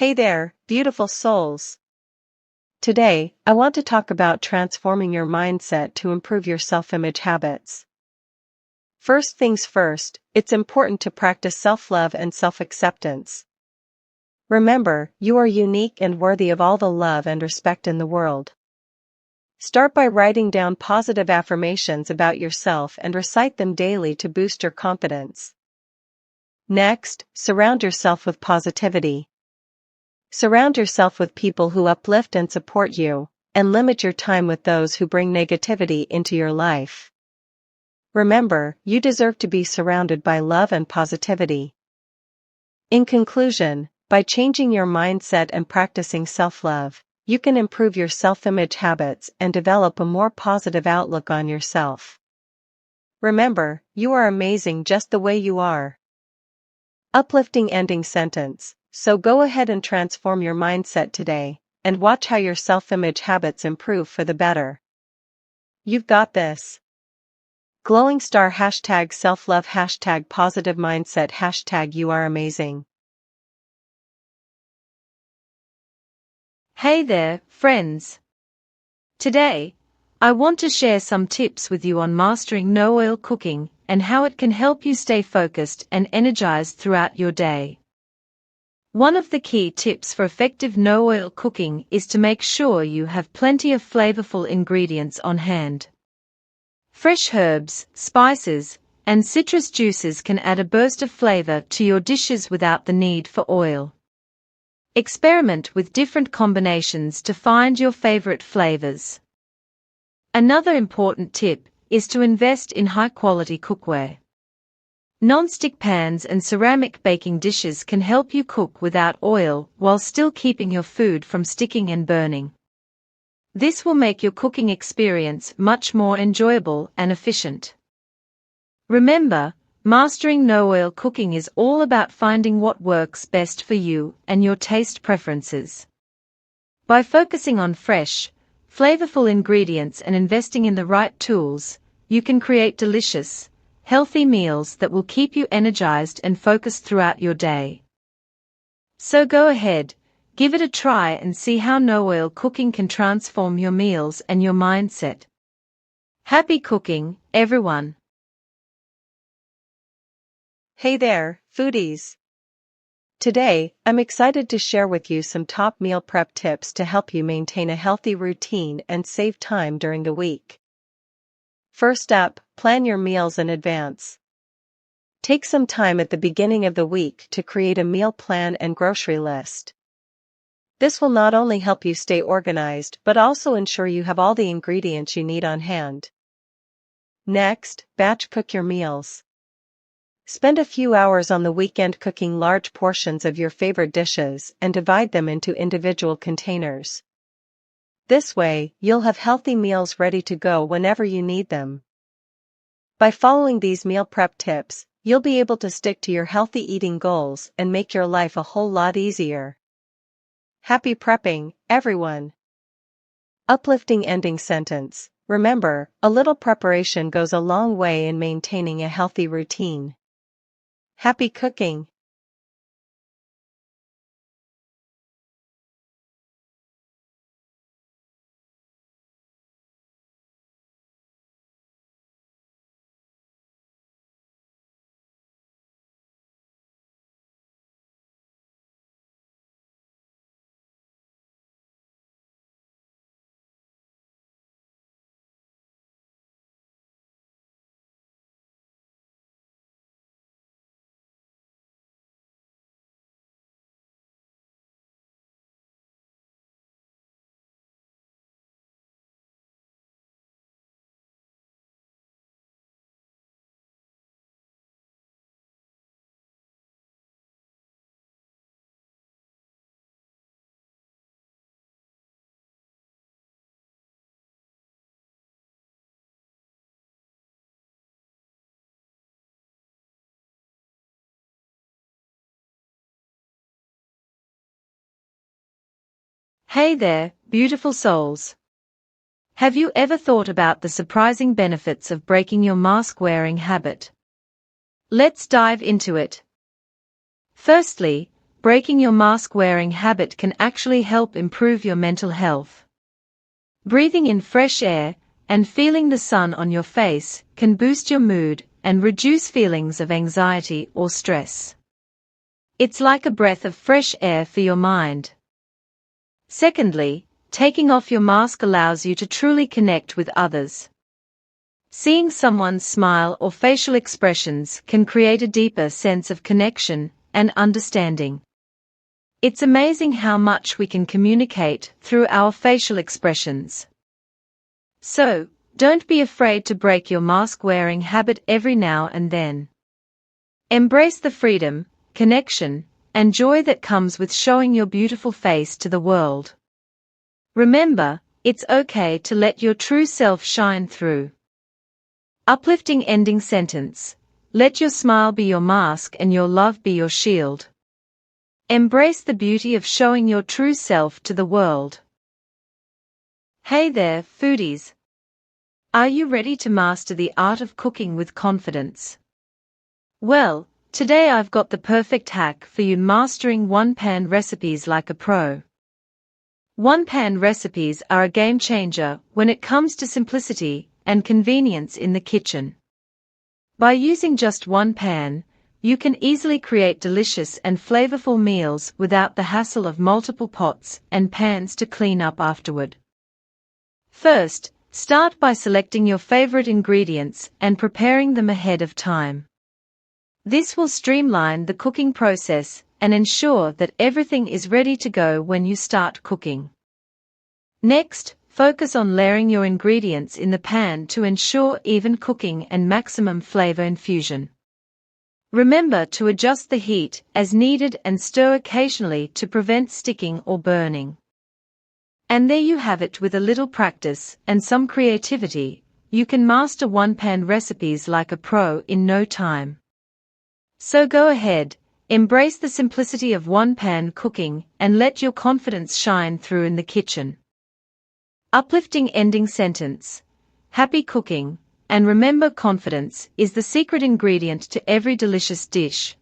Hey there, beautiful souls. Today, I want to talk about transforming your mindset to improve your self-image habits. First things first, it's important to practice self-love and self-acceptance. Remember, you are unique and worthy of all the love and respect in the world. Start by writing down positive affirmations about yourself and recite them daily to boost your confidence. Next, surround yourself with positivity. Surround yourself with people who uplift and support you, and limit your time with those who bring negativity into your life. Remember, you deserve to be surrounded by love and positivity. In conclusion, by changing your mindset and practicing self-love, you can improve your self-image habits and develop a more positive outlook on yourself. Remember, you are amazing just the way you are. Uplifting ending sentence. So go ahead and transform your mindset today, and watch how your self-image habits improve for the better. You've got this. Glowing star # self-love # positive mindset # you are amazing. Hey there, friends. Today, I want to share some tips with you on mastering no-oil cooking and how it can help you stay focused and energized throughout your day. One of the key tips for effective no-oil cooking is to make sure you have plenty of flavorful ingredients on hand. Fresh herbs, spices, and citrus juices can add a burst of flavor to your dishes without the need for oil. Experiment with different combinations to find your favorite flavors. Another important tip is to invest in high-quality cookware. Non-stick pans and ceramic baking dishes can help you cook without oil while still keeping your food from sticking and burning. This will make your cooking experience much more enjoyable and efficient. Remember, mastering no-oil cooking is all about finding what works best for you and your taste preferences. By focusing on fresh, flavorful ingredients and investing in the right tools, you can create delicious, healthy meals that will keep you energized and focused throughout your day. So go ahead, give it a try and see how no-oil cooking can transform your meals and your mindset. Happy cooking, everyone! Hey there, foodies. Today, I'm excited to share with you some top meal prep tips to help you maintain a healthy routine and save time during the week. First up, plan your meals in advance. Take some time at the beginning of the week to create a meal plan and grocery list. This will not only help you stay organized but also ensure you have all the ingredients you need on hand. Next, batch cook your meals. Spend a few hours on the weekend cooking large portions of your favorite dishes and divide them into individual containers. This way, you'll have healthy meals ready to go whenever you need them. By following these meal prep tips, you'll be able to stick to your healthy eating goals and make your life a whole lot easier. Happy prepping, everyone! Uplifting ending sentence. Remember, a little preparation goes a long way in maintaining a healthy routine. Happy cooking! Hey there, beautiful souls. Have you ever thought about the surprising benefits of breaking your mask-wearing habit? Let's dive into it. Firstly, breaking your mask-wearing habit can actually help improve your mental health. Breathing in fresh air and feeling the sun on your face can boost your mood and reduce feelings of anxiety or stress. It's like a breath of fresh air for your mind. Secondly, taking off your mask allows you to truly connect with others. Seeing someone's smile or facial expressions can create a deeper sense of connection and understanding. It's amazing how much we can communicate through our facial expressions. So, don't be afraid to break your mask-wearing habit every now and then. Embrace the freedom, connection, and joy that comes with showing your beautiful face to the world. Remember, it's okay to let your true self shine through. Uplifting ending sentence. Let your smile be your mask and your love be your shield. Embrace the beauty of showing your true self to the world. Hey there, foodies! Are you ready to master the art of cooking with confidence? Well, today I've got the perfect hack for you: mastering one-pan recipes like a pro. One-pan recipes are a game changer when it comes to simplicity and convenience in the kitchen. By using just one pan, you can easily create delicious and flavorful meals without the hassle of multiple pots and pans to clean up afterward. First, start by selecting your favorite ingredients and preparing them ahead of time. This will streamline the cooking process and ensure that everything is ready to go when you start cooking. Next, focus on layering your ingredients in the pan to ensure even cooking and maximum flavor infusion. Remember to adjust the heat as needed and stir occasionally to prevent sticking or burning. And there you have it. With a little practice and some creativity, you can master one-pan recipes like a pro in no time. So go ahead, embrace the simplicity of one-pan cooking and let your confidence shine through in the kitchen. Uplifting ending sentence. Happy cooking, and remember, confidence is the secret ingredient to every delicious dish.